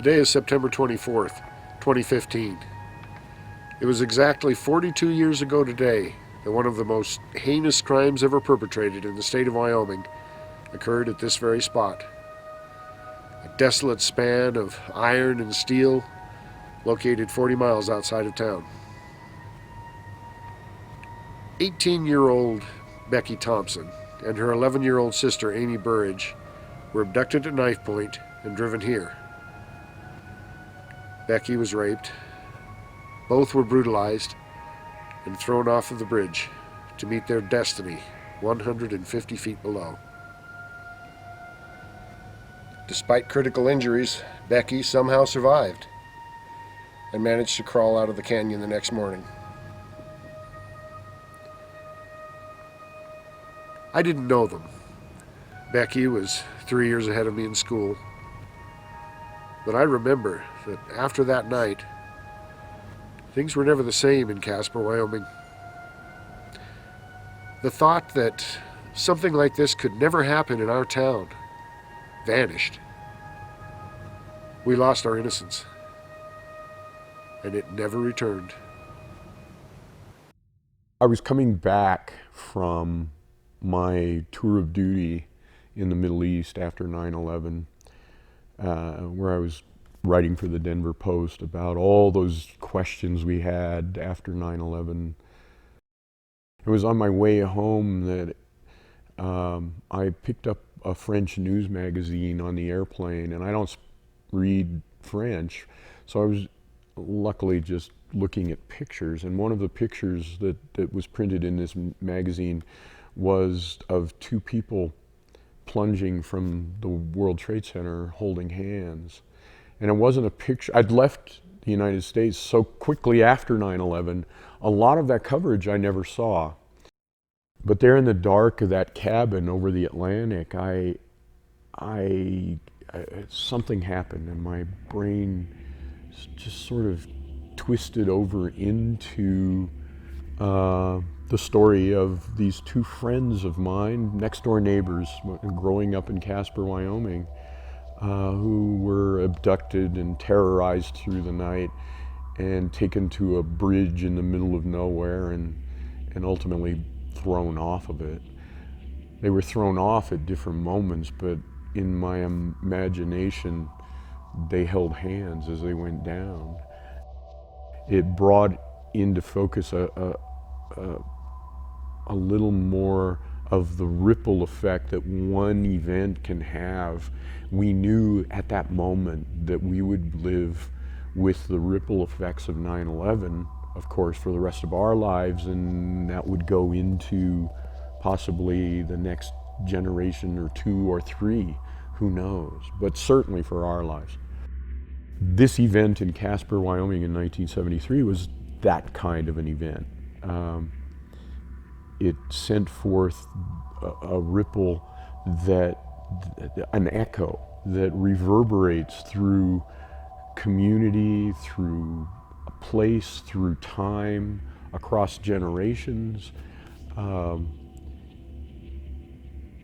Today is September 24th, 2015. It was exactly 42 years ago today that one of the most heinous crimes ever perpetrated in the state of Wyoming occurred at this very spot. A desolate span of iron and steel located 40 miles outside of town. 18-year-old Becky Thompson and her 11-year-old sister Amy Burridge were abducted at knife point and driven here. Becky was raped. Both were brutalized and thrown off of the bridge to meet their destiny 150 feet below. Despite critical injuries, Becky somehow survived and managed to crawl out of the canyon the next morning. I didn't know them. Becky was 3 years ahead of me in school. But I remember that after that night, things were never the same in Casper, Wyoming. The thought that something like this could never happen in our town vanished. We lost our innocence, and it never returned. I was coming back from my tour of duty in the Middle East after 9/11, where I was writing for the Denver Post about all those questions we had after 9/11. It was on my way home that I picked up a French news magazine on the airplane, and I don't read French, so I was luckily just looking at pictures, and one of the pictures that was printed in this magazine was of two people plunging from the World Trade Center holding hands. And it wasn't a picture. I'd left the United States so quickly after 9/11, a lot of that coverage I never saw. But there in the dark of that cabin over the Atlantic, something happened, and my brain just sort of twisted over into the story of these two friends of mine, next door neighbors, growing up in Casper, Wyoming, who were abducted and terrorized through the night and taken to a bridge in the middle of nowhere and ultimately thrown off of it. They were thrown off at different moments, but in my imagination, they held hands as they went down. It brought into focus a little more of the ripple effect that one event can have. We knew at that moment that we would live with the ripple effects of 9/11, of course, for the rest of our lives, and that would go into possibly the next generation or two or three, who knows, but certainly for our lives. This event in Casper, Wyoming in 1973 was that kind of an event. It sent forth a ripple, an echo that reverberates through community, through a place, through time, across generations. And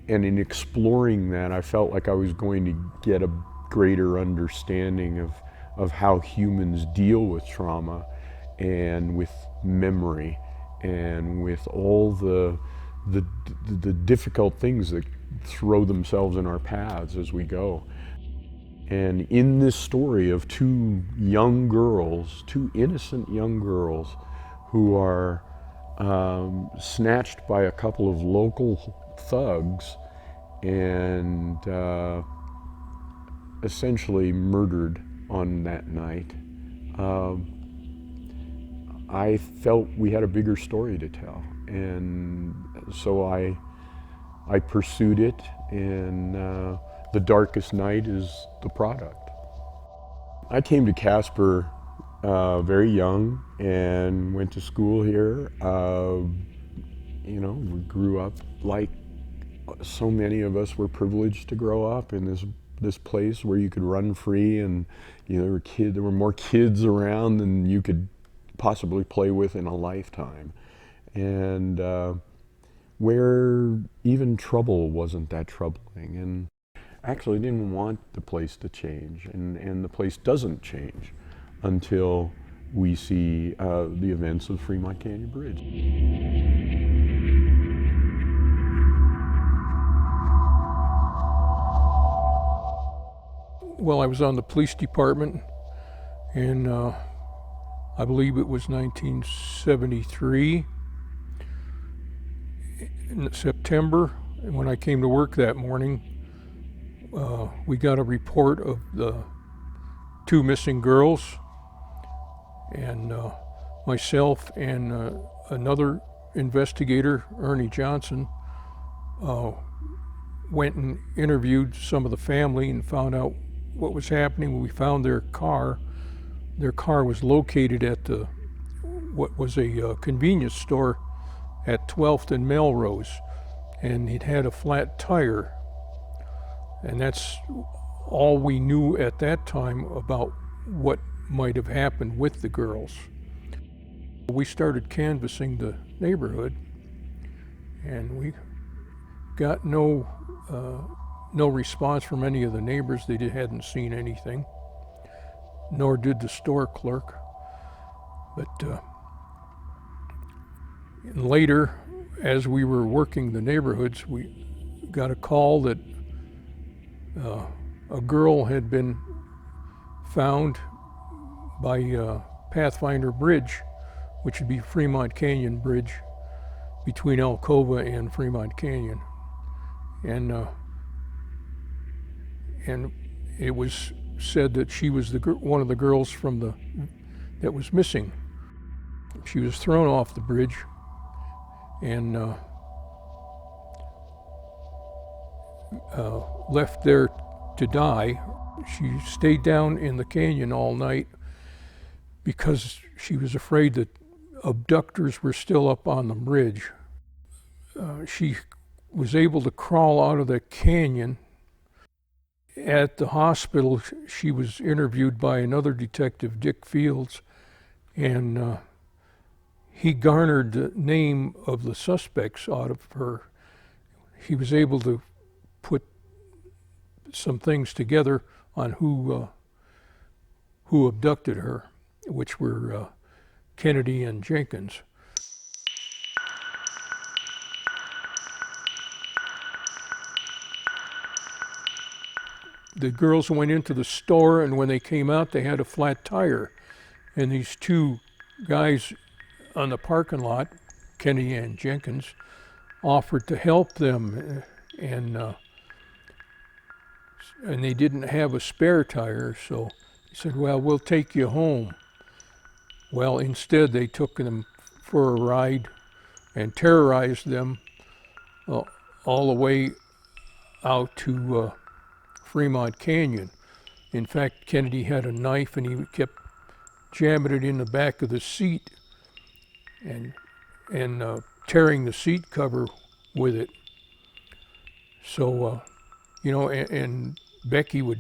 in exploring that, I felt like I was going to get a greater understanding of how humans deal with trauma and with memory and with all the difficult things that throw themselves in our paths as we go. And in this story of two young girls, two innocent young girls, who are snatched by a couple of local thugs and essentially murdered on that night, I felt we had a bigger story to tell, and so I pursued it, and The Darkest Night is the product. I came to Casper very young and went to school here. We grew up like so many of us were privileged to grow up in this place where you could run free, and there were more kids around than you could possibly play with in a lifetime, and where even trouble wasn't that troubling. And actually didn't want the place to change, and the place doesn't change until we see the events of Fremont Canyon Bridge. Well, I was on the police department in, I believe it was 1973, in September. And when I came to work that morning, we got a report of the 2 missing girls, and myself and another investigator, Ernie Johnson, went and interviewed some of the family and found out what was happening. We found their car. Their car was located at what was a convenience store at 12th and Melrose, and it had a flat tire. And that's all we knew at that time about what might have happened with the girls. We started canvassing the neighborhood, and we got no response from any of the neighbors. They hadn't seen anything, nor did the store clerk. But later, as we were working the neighborhoods, we got a call that a girl had been found by Pathfinder Bridge, which would be Fremont Canyon Bridge between Alcova and Fremont Canyon. And it was said that she was one of the girls that was missing. She was thrown off the bridge and left there to die. She stayed down in the canyon all night because she was afraid that abductors were still up on the bridge. She was able to crawl out of the canyon. At the hospital, she was interviewed by another detective, Dick Fields, and he garnered the name of the suspects out of her. He was able to put some things together on who abducted her, which were Kennedy and Jenkins. The girls went into the store, and when they came out, they had a flat tire. And these 2 guys on the parking lot, Kennedy and Jenkins, offered to help them, and they didn't have a spare tire, so he said, well, we'll take you home. Well, instead, they took them for a ride and terrorized them all the way out to Fremont Canyon. In fact, Kennedy had a knife, and he kept jamming it in the back of the seat and tearing the seat cover with it. So, and Becky was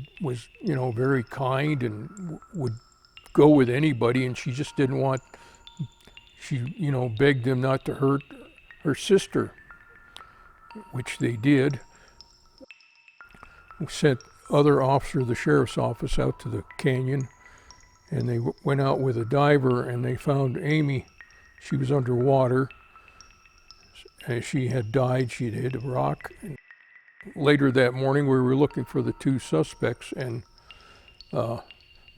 very kind and would go with anybody, and she just didn't want, she begged them not to hurt her sister, which they did. We sent other officers of the sheriff's office out to the canyon, and they went out with a diver, and they found Amy. She was underwater. She had died. She had hit a rock. And later that morning, we were looking for the 2 suspects, and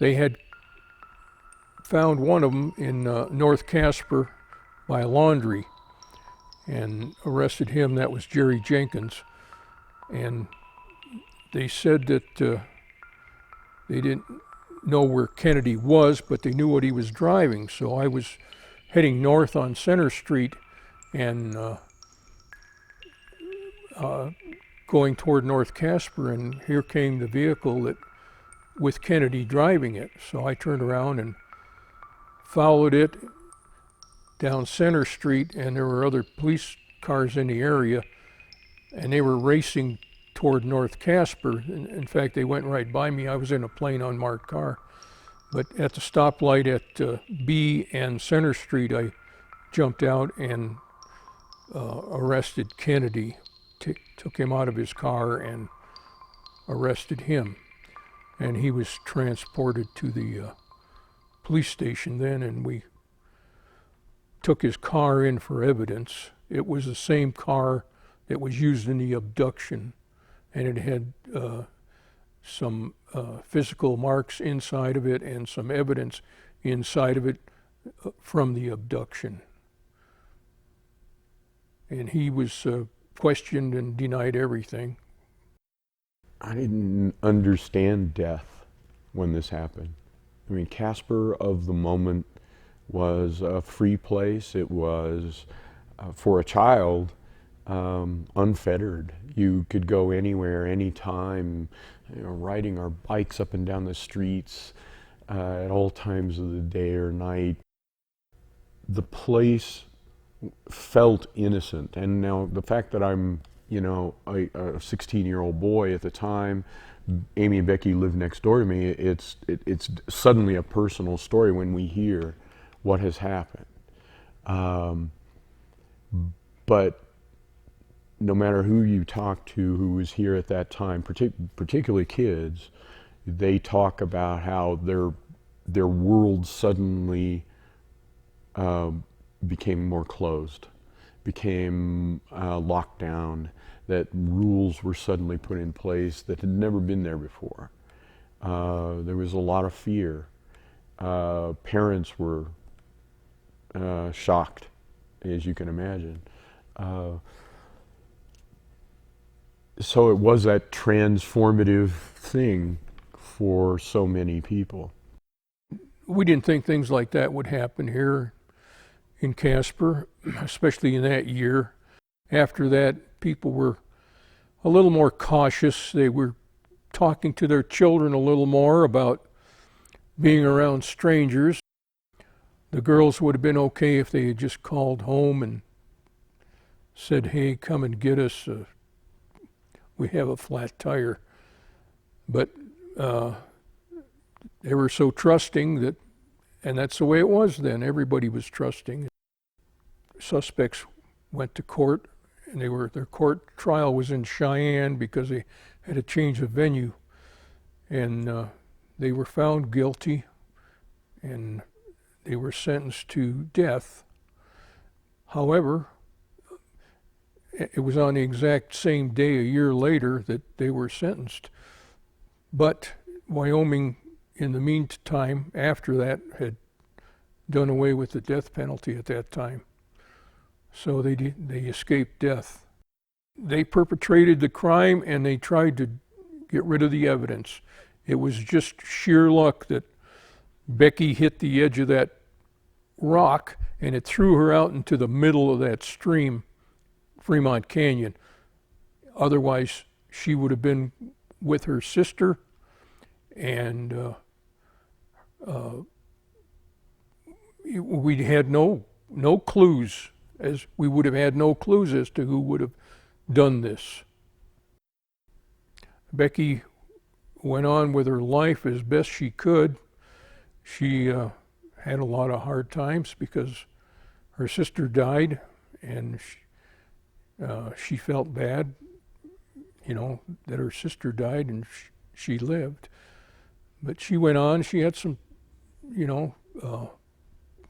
they had found one of them in North Casper by a laundry and arrested him. That was Jerry Jenkins. And they said that they didn't know where Kennedy was, but they knew what he was driving. So I was heading north on Center Street and going toward North Casper, and here came the vehicle with Kennedy driving it. So I turned around and followed it down Center Street, and there were other police cars in the area, and they were racing toward North Casper. In fact, they went right by me. I was in a plain unmarked car. But at the stoplight at B and Center Street, I jumped out and arrested Kennedy, took him out of his car, and arrested him, and he was transported to the police station then, and we took his car in for evidence. It was the same car that was used in the abduction, and it had some physical marks inside of it and some evidence inside of it from the abduction. And he was questioned and denied everything. I didn't understand death when this happened. I mean, Casper of the moment was a free place. It was, for a child, unfettered. You could go anywhere, anytime, riding our bikes up and down the streets at all times of the day or night. The place felt innocent. And now the fact that I'm, a 16-year-old boy at the time, Amy and Becky lived next door to me, it's suddenly a personal story when we hear what has happened. But no matter who you talk to who was here at that time, particularly kids, they talk about how their world suddenly became more closed, became locked down, that rules were suddenly put in place that had never been there before. There was a lot of fear. Parents were shocked, as you can imagine. So it was that transformative thing for so many people. We didn't think things like that would happen here in Casper, especially in that year. After that, people were a little more cautious. They were talking to their children a little more about being around strangers. The girls would have been okay if they had just called home and said, "Hey, come and get us. We have a flat tire." But they were so trusting and that's the way it was then. Everybody was trusting. Suspects went to court, and their court trial was in Cheyenne because they had a change of venue, and they were found guilty, and they were sentenced to death. However, it was on the exact same day a year later that they were sentenced. But Wyoming, in the meantime, after that, had done away with the death penalty at that time. So they escaped death. They perpetrated the crime, and they tried to get rid of the evidence. It was just sheer luck that Becky hit the edge of that rock, and it threw her out into the middle of that stream, Fremont Canyon. Otherwise, she would have been with her sister, and we had no clues, as we would have had no clues as to who would have done this. Becky went on with her life as best she could. She had a lot of hard times because her sister died, and she felt bad, that her sister died and she lived. But she went on. She had some,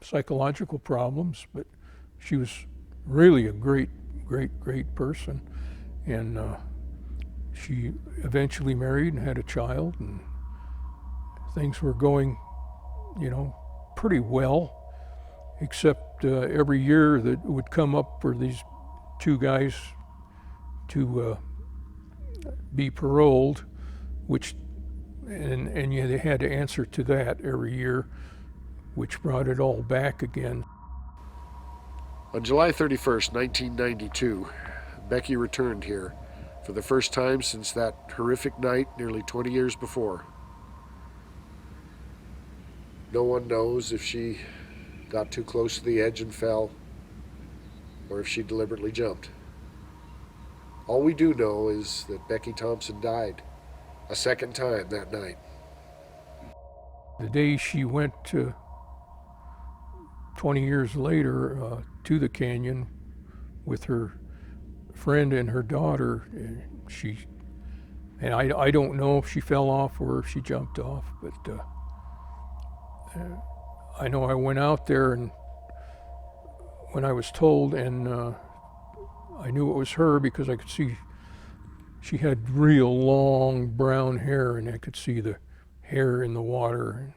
psychological problems, but she was really a great person. And she eventually married and had a child, and things were going, pretty well, except every year that it would come up for these two guys to be paroled, and they had to answer to that every year, which brought it all back again. On July 31st, 1992, Becky returned here for the first time since that horrific night nearly 20 years before. No one knows if she got too close to the edge and fell, or if she deliberately jumped. All we do know is that Becky Thompson died a second time that night. The day she went 20 years later to the canyon with her friend and her daughter, she And I don't know if she fell off or if she jumped off, but I know I went out there and when I was told, and I knew it was her because I could see she had real long brown hair and I could see the hair in the water.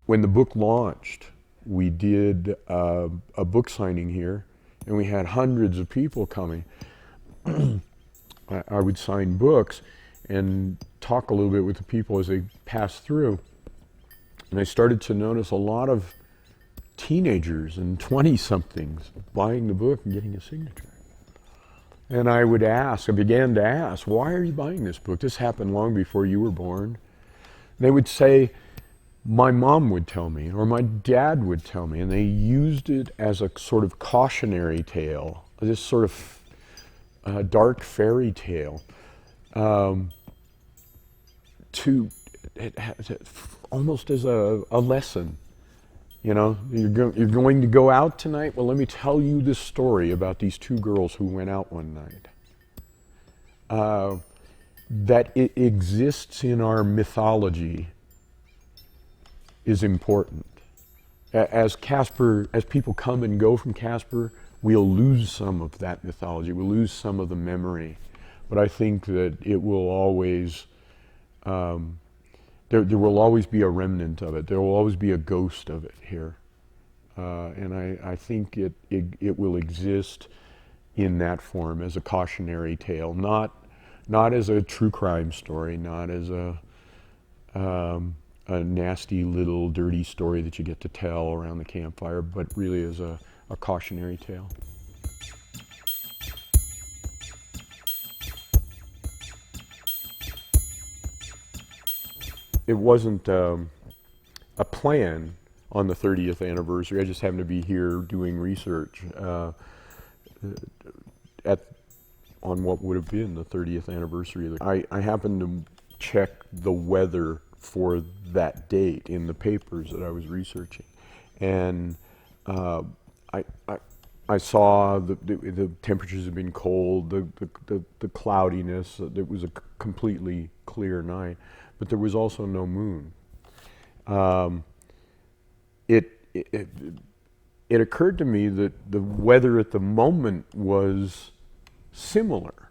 When the book launched, we did a book signing here, and we had hundreds of people coming. I would sign books and talk a little bit with the people as they passed through. And I started to notice a lot of teenagers and 20-somethings buying the book and getting a signature. And I began to ask, why are you buying this book? This happened long before you were born. They would say, my mom would tell me, or my dad would tell me, and they used it as a sort of cautionary tale, this sort of dark fairy tale, almost as a lesson. You know, you're going to go out tonight? Well, let me tell you this story about these two girls who went out one night. That it exists in our mythology is important. As people come and go from Casper, we'll lose some of that mythology, we'll lose some of the memory. But I think that it will always, there will always be a remnant of it. There will always be a ghost of it here. And I think it will exist in that form as a cautionary tale, not as a true crime story, not as a nasty little dirty story that you get to tell around the campfire, but really as a cautionary tale. It wasn't a plan on the 30th anniversary. I just happened to be here doing research on what would have been the 30th anniversary. I happened to check the weather for that date in the papers that I was researching, and I saw the temperatures had been cold, the cloudiness. It was a completely clear night, but there was also no moon. It occurred to me that the weather at the moment was similar,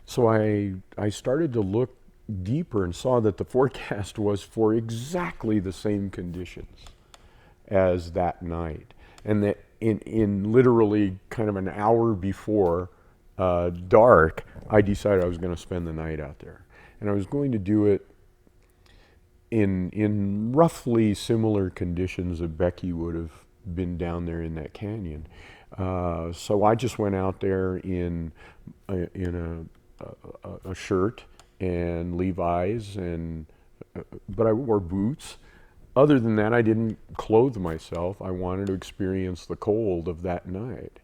so I started to look deeper and saw that the forecast was for exactly the same conditions as that night, and that in literally kind of an hour before dark, I decided I was going to spend the night out there, and I was going to do it in roughly similar conditions that Becky would have been down there in that canyon. So I just went out there in a shirt and Levi's, but I wore boots. Other than that, I didn't clothe myself. I wanted to experience the cold of that night.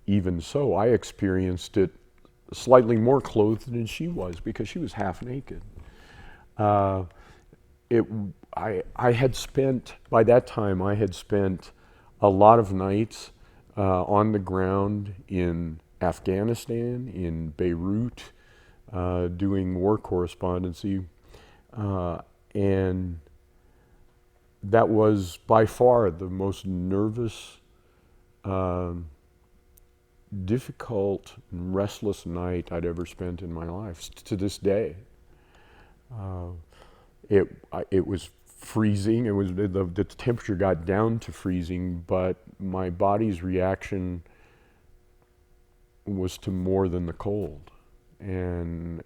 Even so, I experienced it slightly more clothed than she was because she was half naked. I had spent, by that time, I had spent a lot of nights on the ground in Afghanistan, in Beirut, doing war correspondency, and that was by far the most nervous, difficult, and restless night I'd ever spent in my life, to this day. It was freezing. It was the temperature got down to freezing, but my body's reaction was to more than the cold, and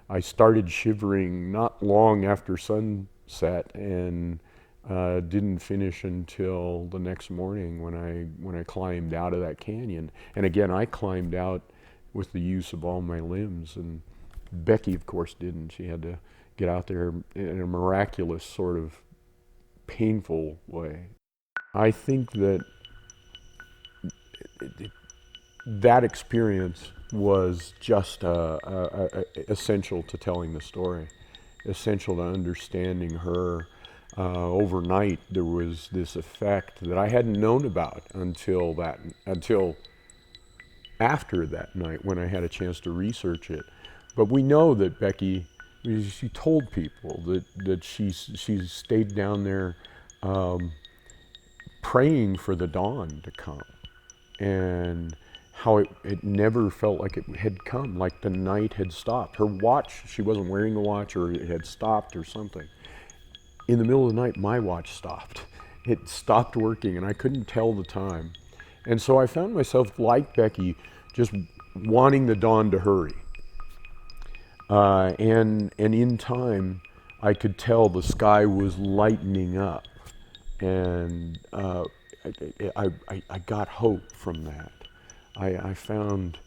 I started shivering not long after sunset, and didn't finish until the next morning when I climbed out of that canyon. And again, I climbed out with the use of all my limbs, and Becky, of course, didn't. She had to get out there in a miraculous sort of painful way. I think that that experience was just essential to telling the story, essential to understanding her. Overnight, there was this effect that I hadn't known about until after that night when I had a chance to research it. But we know that Becky, she told people that she stayed down there praying for the dawn to come, and how it never felt like it had come, like the night had stopped. Her watch, she wasn't wearing a watch, or it had stopped or something. In the middle of the night, my watch stopped. It stopped working and I couldn't tell the time. And so I found myself, like Becky, just wanting the dawn to hurry. And in time, I could tell the sky was lightening up. And I got hope from that. I found,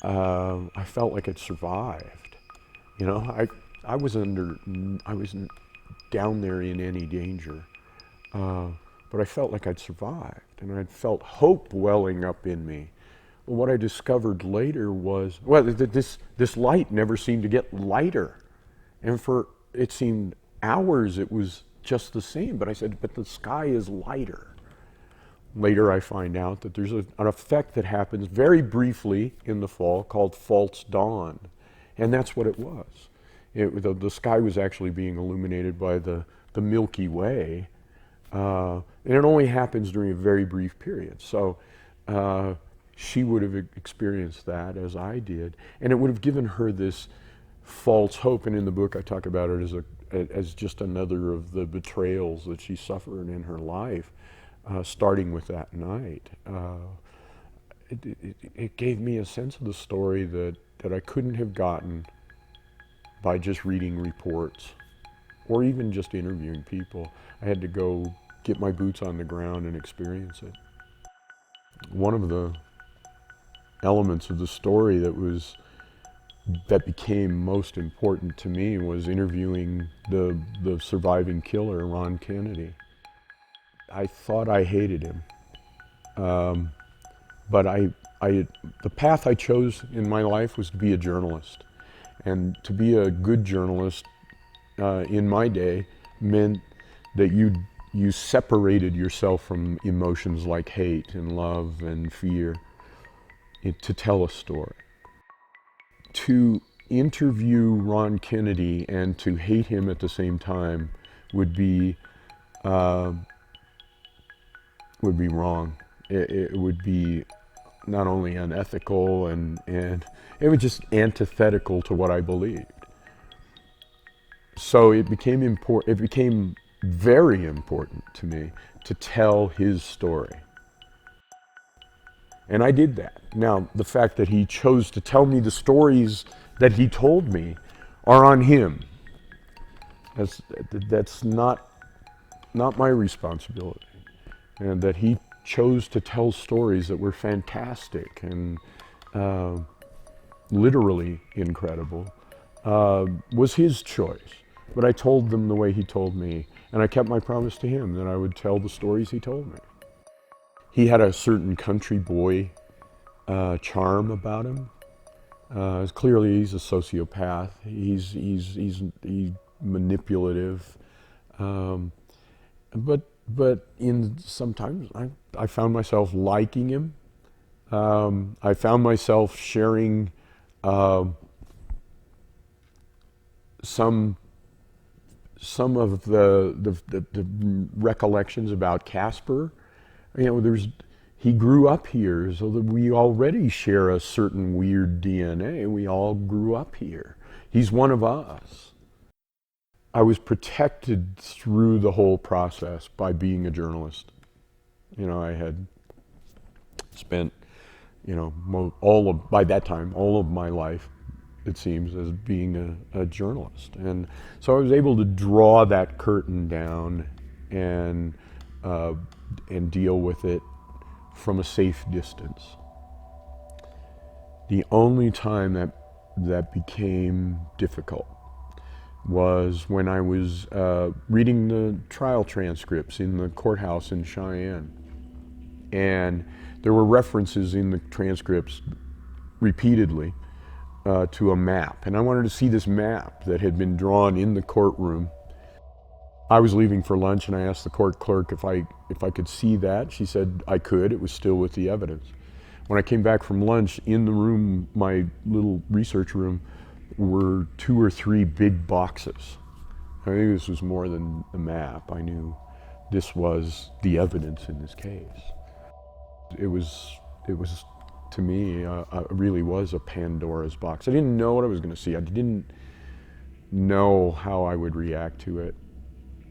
I felt like I'd survived. You know, I wasn't down there in any danger, but I felt like I'd survived, and I felt hope welling up in me. Well, what I discovered later was, well, this light never seemed to get lighter, and for it seemed hours it was just the same. But I said, but the sky is lighter. Later I find out that there's an effect that happens very briefly in the fall called false dawn. And that's what it was. The sky was actually being illuminated by the Milky Way. And it only happens during a very brief period. So she would have experienced that as I did. And it would have given her this false hope. And in the book I talk about it as just another of the betrayals that she suffered in her life. Starting with that night, it gave me a sense of the story that I couldn't have gotten by just reading reports or even just interviewing people. I had to go get my boots on the ground and experience it. One of the elements of the story that became most important to me was interviewing the surviving killer, Ron Kennedy. I thought I hated him, but the path I chose in my life was to be a journalist, and to be a good journalist in my day meant that you separated yourself from emotions like hate and love and fear to tell a story. To interview Ron Kennedy and to hate him at the same time would be wrong. It would be not only unethical and it was just antithetical to what I believed. So it became important. It became very important to me to tell his story, and I did that. Now, the fact that he chose to tell me the stories that he told me are on him. That's not my responsibility. And that he chose to tell stories that were fantastic and literally incredible was his choice. But I told them the way he told me, and I kept my promise to him that I would tell the stories he told me. He had a certain country boy charm about him. Clearly, he's a sociopath. He's manipulative, but in sometimes I found myself liking him. I found myself sharing some of the recollections about Casper. You know, he grew up here, so that we already share a certain weird DNA. We all grew up here. He's one of us. I was protected through the whole process by being a journalist. You know, I had spent, you know, by that time, all of my life, it seems, as being a journalist. And so I was able to draw that curtain down and deal with it from a safe distance. The only time that became difficult was when I was reading the trial transcripts in the courthouse in Cheyenne. And there were references in the transcripts repeatedly to a map. And I wanted to see this map that had been drawn in the courtroom. I was leaving for lunch and I asked the court clerk if I could see that. She said I could. It was still with the evidence. When I came back from lunch, in the room, my little research room, were 2 or 3 big boxes. I knew this was more than a map. I knew this was the evidence in this case. It was to me, really was a Pandora's box. I didn't know what I was going to see. I didn't know how I would react to it.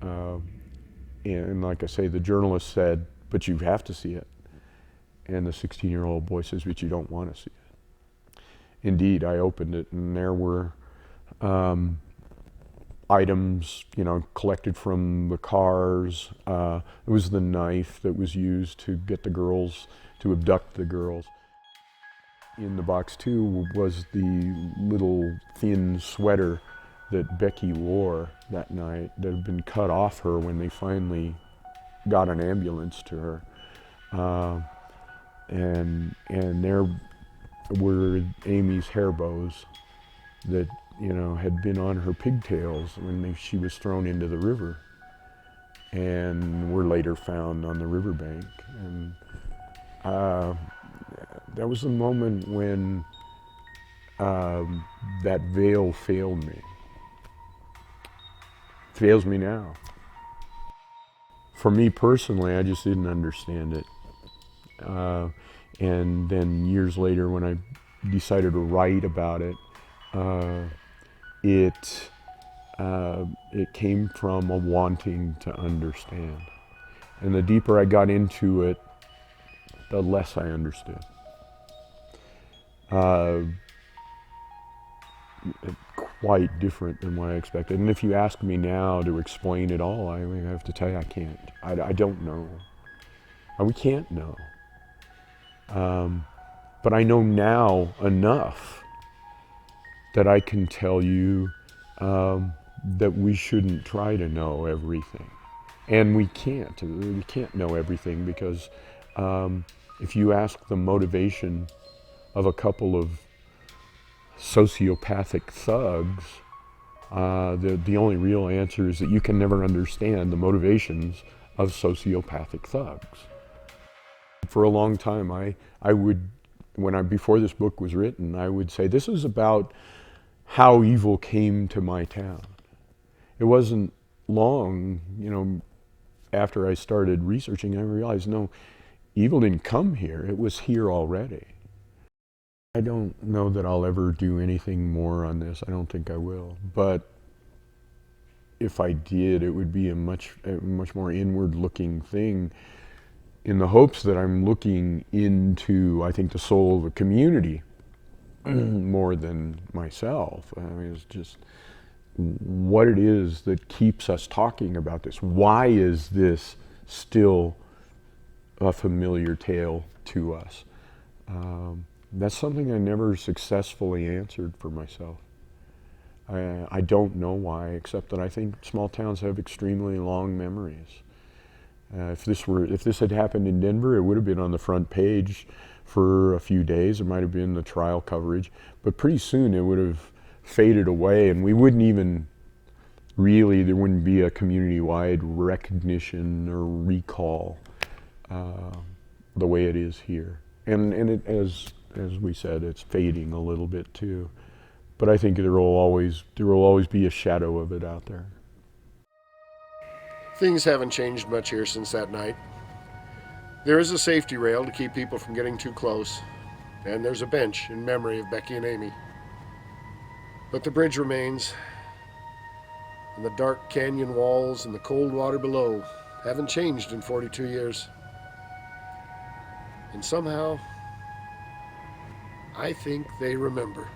And like I say, the journalist said, but you have to see it. And the 16-year-old boy says, but you don't want to see it. Indeed, I opened it, and there were items, collected from the cars. It was the knife that was used to get the girls, to abduct the girls. In the box too was the little thin sweater that Becky wore that night that had been cut off her when they finally got an ambulance to her. And there were Amy's hair bows that had been on her pigtails when she was thrown into the river, and were later found on the riverbank. And that was the moment when that veil failed me. It fails me now. For me personally, I just didn't understand it. And then years later, when I decided to write about it, it came from a wanting to understand. And the deeper I got into it, the less I understood. Quite different than what I expected. And if you ask me now to explain it all, I have to tell you I can't. I don't know. We can't know. But I know now enough that I can tell you that we shouldn't try to know everything. And we can't. We can't know everything because if you ask the motivation of a couple of sociopathic thugs, the only real answer is that you can never understand the motivations of sociopathic thugs. For a long time, I would, before this book was written, I would say this is about how evil came to my town. It wasn't long, after I started researching, I realized, no, evil didn't come here. It was here already. I don't know that I'll ever do anything more on this. I don't think I will. But if I did, it would be a much more inward-looking thing, in the hopes that I'm looking into, I think, the soul of a community more than myself. I mean, it's just what it is that keeps us talking about this. Why is this still a familiar tale to us? That's something I never successfully answered for myself. I don't know why, except that I think small towns have extremely long memories. If this had happened in Denver, it would have been on the front page for a few days. It might have been the trial coverage, but pretty soon it would have faded away, and we wouldn't even really, there wouldn't be a community-wide recognition or recall the way it is here. And it, as we said, it's fading a little bit too. But I think there will always be a shadow of it out there. Things haven't changed much here since that night. There is a safety rail to keep people from getting too close, and there's a bench in memory of Becky and Amy. But the bridge remains, and the dark canyon walls and the cold water below haven't changed in 42 years. And somehow, I think they remember.